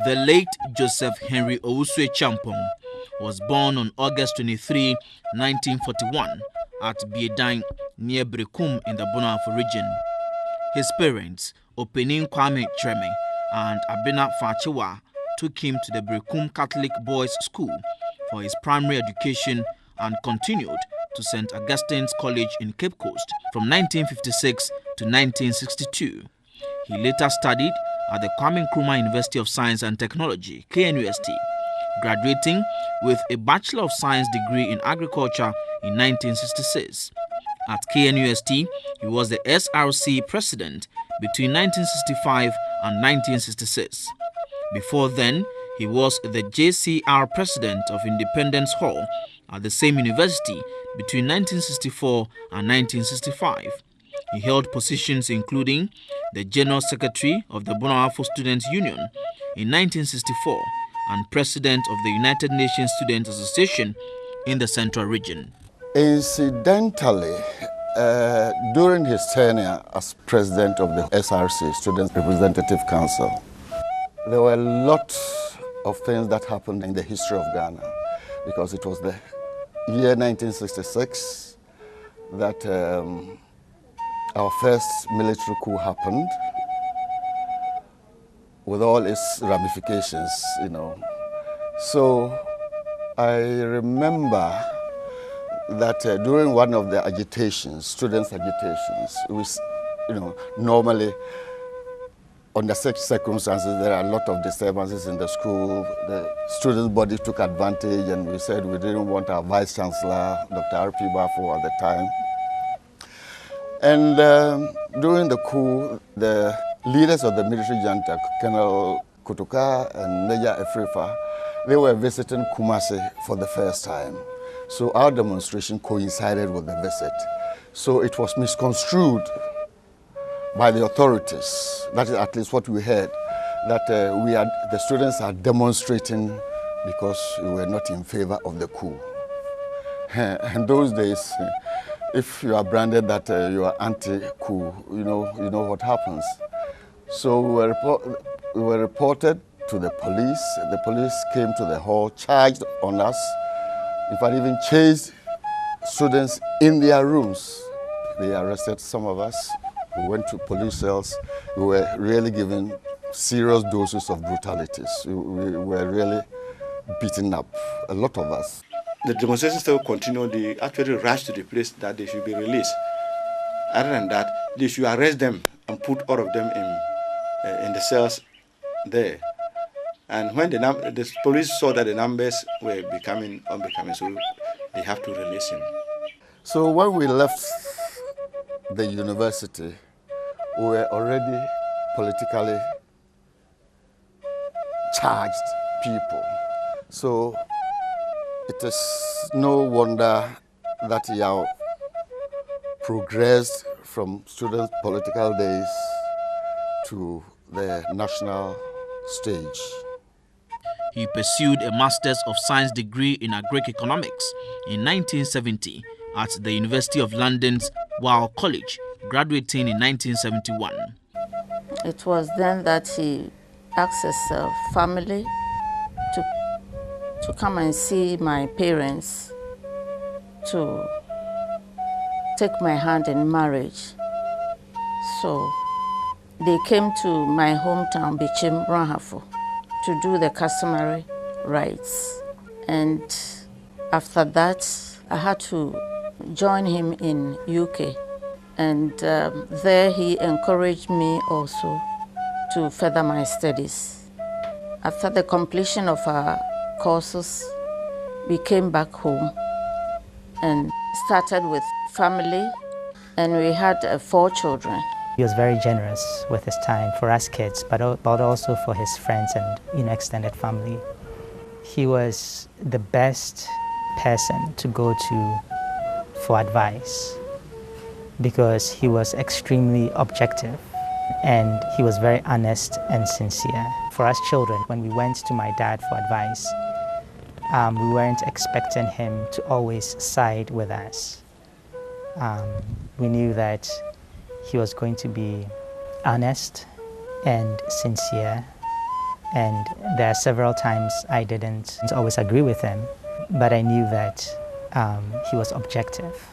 The late Joseph Henry Owusu-Acheampong was born on August 23, 1941 at Biedan near Berekum in the Brong-Ahafo region. His parents, Opening Kwame Treme and Abena Fachewa, took him to the Berekum Catholic Boys' School for his primary education and continued to St. Augustine's College in Cape Coast from 1956 to 1962. He later studied at the Kwame Nkrumah University of Science and Technology, KNUST, graduating with a Bachelor of Science degree in Agriculture in 1966. At KNUST, he was the SRC president between 1965 and 1966. Before then, he was the JCR president of Independence Hall at the same university between 1964 and 1965. He held positions including the General Secretary of the Brong-Ahafo Students' Union in 1964 and President of the United Nations Student Association in the Central Region. Incidentally, during his tenure as President of the SRC, Student Representative Council, there were a lot of things that happened in the history of Ghana, because it was the year 1966 that our first military coup happened, with all its ramifications, So I remember that during one of the agitations, students' agitations, it was, normally under such circumstances, there are a lot of disturbances in the school. The students' body took advantage, and we said we didn't want our Vice Chancellor, Dr. R.P. Bafo at the time. And during the coup, the leaders of the military junta, Colonel Kutuka and Major Efrifa, they were visiting Kumasi for the first time. So our demonstration coincided with the visit. So it was misconstrued by the authorities, that is at least what we heard, that the students are demonstrating because we were not in favor of the coup. And those days, if you are branded that you are anti-coup, you know what happens. So we were reported to the police. The police came to the hall, charged on us. In fact, even chased students in their rooms. They arrested some of us. We went to police cells. We were really given serious doses of brutalities. We were really beaten up, a lot of us. The demonstration still continued. They actually rushed to the place that they should be released. Other than that, they should arrest them and put all of them in the cells there. And when the police saw that the numbers were becoming unbecoming, so they have to release him. So when we left the university, we were already politically charged people. So it is no wonder that Yao progressed from student political days to the national stage. He pursued a Master's of Science degree in Agric Economics in 1970 at the University of London's Weill College, graduating in 1971. It was then that he asked his family to come and see my parents, to take my hand in marriage. So they came to my hometown, Brong-Ahafo, to do the customary rites. And after that, I had to join him in UK. And there he encouraged me also to further my studies. After the completion of our courses, we came back home and started with family, and we had 4 children. He was very generous with his time for us kids, but also for his friends and extended family. He was the best person to go to for advice because he was extremely objective and he was very honest and sincere. for us children, when we went to my dad for advice, we weren't expecting him to always side with us. We knew that he was going to be honest and sincere, and there are several times I didn't always agree with him, but I knew that he was objective.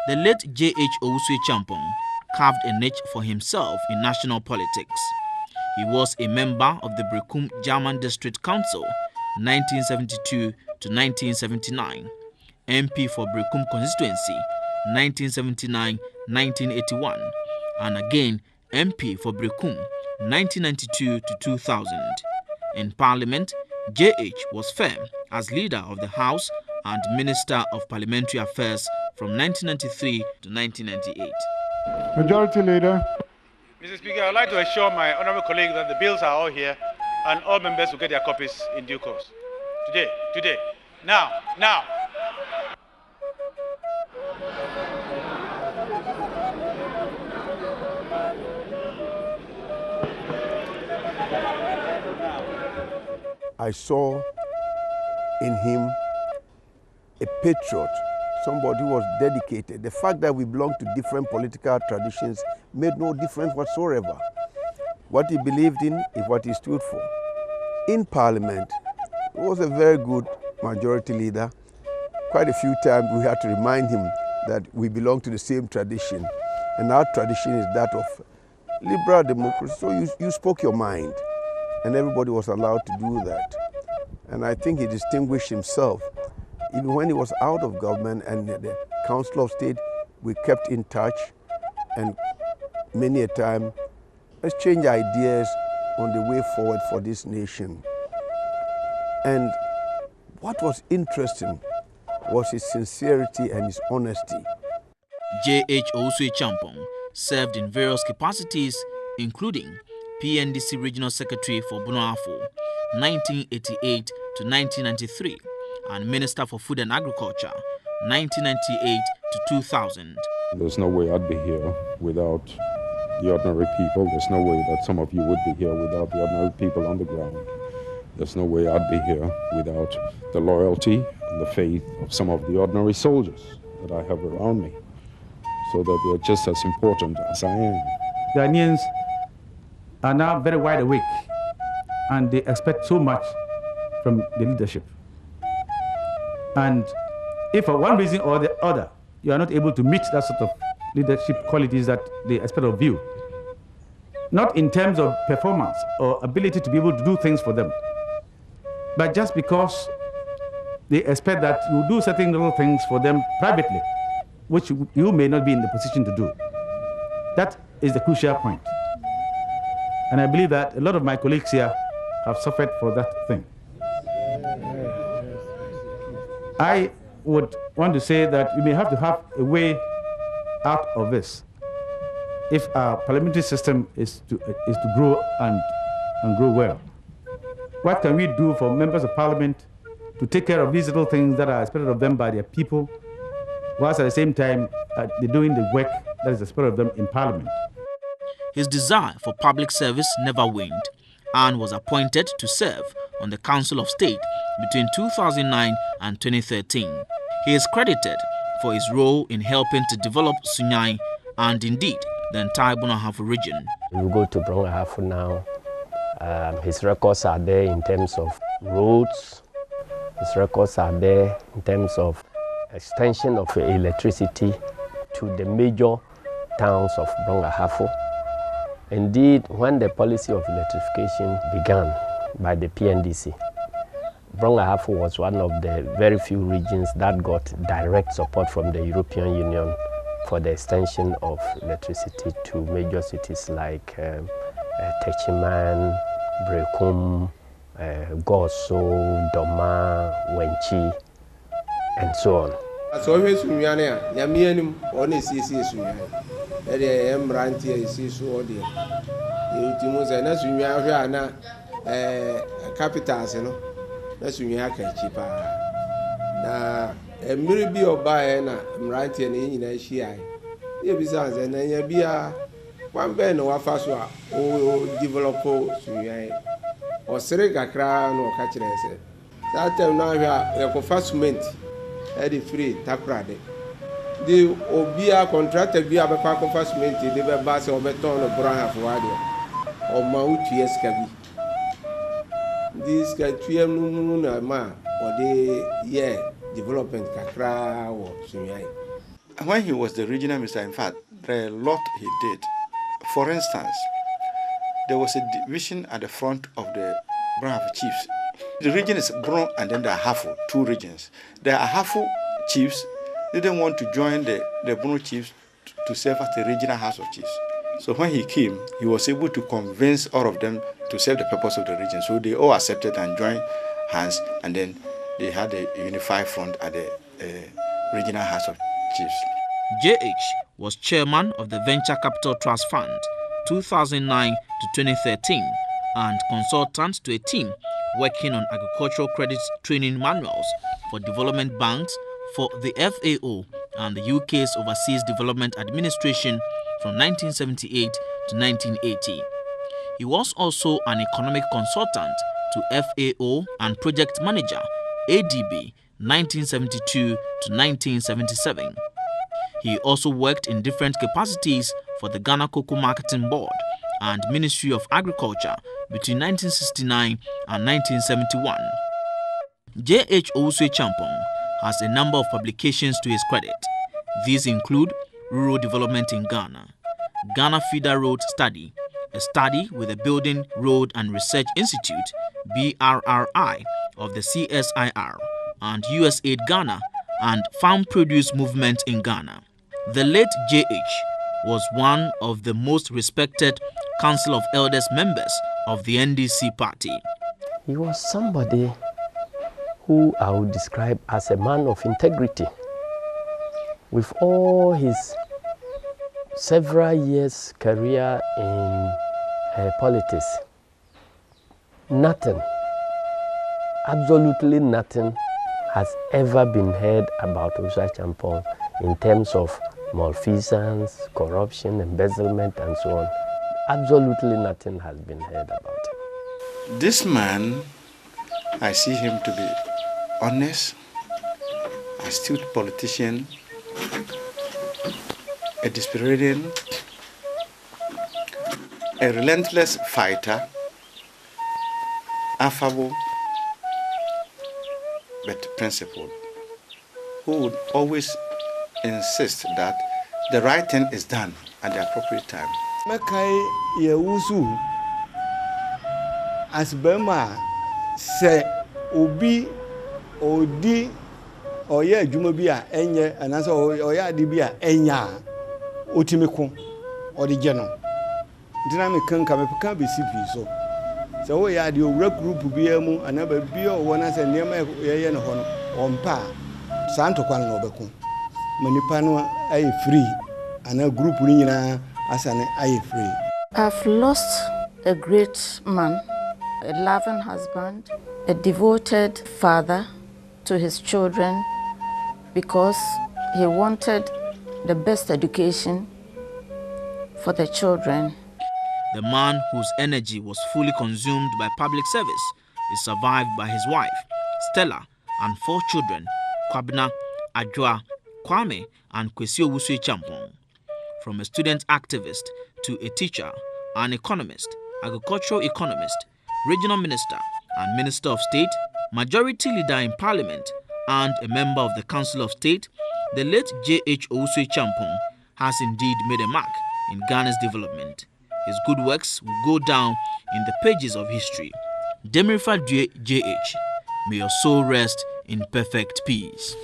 The late J.H. Owusu-Acheampong carved a niche for himself in national politics. He was a member of the Berekum German District Council 1972 to 1979, MP for Berekum constituency 1979-1981, and again MP for Berekum 1992 to 2000. In Parliament, J.H. was firm as leader of the House and Minister of Parliamentary Affairs from 1993 to 1998. Majority Leader. Mr. Speaker, I would like to assure my honourable colleagues that the bills are all here and all members will get their copies in due course. Today, now. I saw in him a patriot, somebody who was dedicated. The fact that we belong to different political traditions made no difference whatsoever. What he believed in is what he stood for. In Parliament, he was a very good majority leader. Quite a few times we had to remind him that we belong to the same tradition, and our tradition is that of liberal democracy. So you spoke your mind, and everybody was allowed to do that. And I think he distinguished himself. Even when he was out of government and the Council of State, we kept in touch, and many a time exchanged ideas on the way forward for this nation. And what was interesting was his sincerity and his honesty. J.H. Owusu-Acheampong served in various capacities, including PNDC Regional Secretary for Brong-Ahafo, 1988 to 1993, and Minister for Food and Agriculture, 1998 to 2000. There's no way I'd be here without the ordinary people. There's no way that some of you would be here without the ordinary people on the ground. There's no way I'd be here without the loyalty and the faith of some of the ordinary soldiers that I have around me, so that they're just as important as I am. The Ghanaians are now very wide awake, and they expect so much from the leadership. And if for one reason or the other you are not able to meet that sort of leadership qualities that they expect of you, not in terms of performance or ability to be able to do things for them, but just because they expect that you do certain little things for them privately, which you may not be in the position to do. That is the crucial point. And I believe that a lot of my colleagues here have suffered for that thing. I would want to say that we may have to have a way out of this if our parliamentary system is to grow and grow well. What can we do for members of parliament to take care of these little things that are expected of them by their people, whilst at the same time they're doing the work that is expected of them in parliament? His desire for public service never waned, and was appointed to serve on the Council of State between 2009 and 2013. He is credited for his role in helping to develop Sunyani and indeed the entire Brong-Ahafo region. We go to Brong-Ahafo now. His records are there in terms of roads. His records are there in terms of extension of electricity to the major towns of Brong-Ahafo. Indeed, when the policy of electrification began by the PNDC, Brong-Ahafo was one of the very few regions that got direct support from the European Union for the extension of electricity to major cities like Techiman, Berekum, Goso, Doma, Wenchi, and so on. So we Sunyani, Yamianum, only CC Sunyani. I am Ranty, I see so dear. You must and as Sunyana capitals, you know, that's Sunyaka cheaper. Now, a mirror or buy and Ranty and in a Shia. Besides, and then you be a one band or Faswa or develop Sunyani. ɔsere kakra no ɔka kyerɛ sɛ that time no ahwɛ a yɛkɔfa cement ɛde free Takoradi de obia contractor bi abɛkɔ akɔfa cement de bɛba sɛ ɔbɛtɔn no Brong-Ahafo adeɛ ɔma wotua sika bi de sika tua no mu na ma ɔde yɛ development kakra wɔ Sunyai. When he was the regional minister, in fact, there are a lot he did. For instance, there was a division at the front of the Brong-Ahafo chiefs. The region is Brong and then the Ahafo, two regions. The Ahafo chiefs didn't want to join the Brong chiefs to serve as the regional house of chiefs. So when he came, he was able to convince all of them to serve the purpose of the region. So they all accepted and joined hands, and then they had a unified front at the regional house of chiefs. JH was chairman of the Venture Capital Trust Fund 2009 to 2013 and consultant to a team working on agricultural credit training manuals for development banks for the FAO and the UK's Overseas Development Administration from 1978 to 1980. He was also an economic consultant to FAO and project manager ADB 1972 to 1977. He also worked in different capacities for the Ghana Cocoa Marketing Board and Ministry of Agriculture between 1969 and 1971. J.H. Owusu-Acheampong has a number of publications to his credit. These include Rural Development in Ghana, Ghana Feeder Road Study, a study with the Building, Road and Research Institute, BRRI, of the CSIR, and USAID Ghana, and Farm Produce Movement in Ghana. The late J.H. was one of the most respected Council of Elders members of the NDC party. He was somebody who I would describe as a man of integrity. With all his several years career in politics, nothing, absolutely nothing has ever been heard about Owusu-Acheampong in terms of malfeasance, corruption, embezzlement, and so on. Absolutely nothing has been heard about him. This man, I see him to be honest, astute politician, a dispiriting, a relentless fighter, affable, but principled, who would always insist that the right thing is done at the appropriate time. Mekai Owusu as Burma say obi odi oye adwuma bi a enye anase oye ade bi a enya otimiko odi gye no ntina me kanka me peka be CP so se wo ya de owura group bi amu anaba bi o wona se nema ye ne ho no ompa santo kwan no obeko manipa no ay free ana group ni nyina asane ay free. I've lost a great man, a loving husband, a devoted father to his children because he wanted the best education for the children. The man whose energy was fully consumed by public service is survived by his wife, Stella, and 4 children, Kwabena, Adjoa, Kwame, and Kwesi Owusu-Acheampong. From a student activist to a teacher, an economist, agricultural economist, regional minister, and minister of state, majority leader in parliament, and a member of the Council of State, the late J.H. Owusu-Acheampong has indeed made a mark in Ghana's development. His good works will go down in the pages of history. Demirifa J.H., may your soul rest in perfect peace.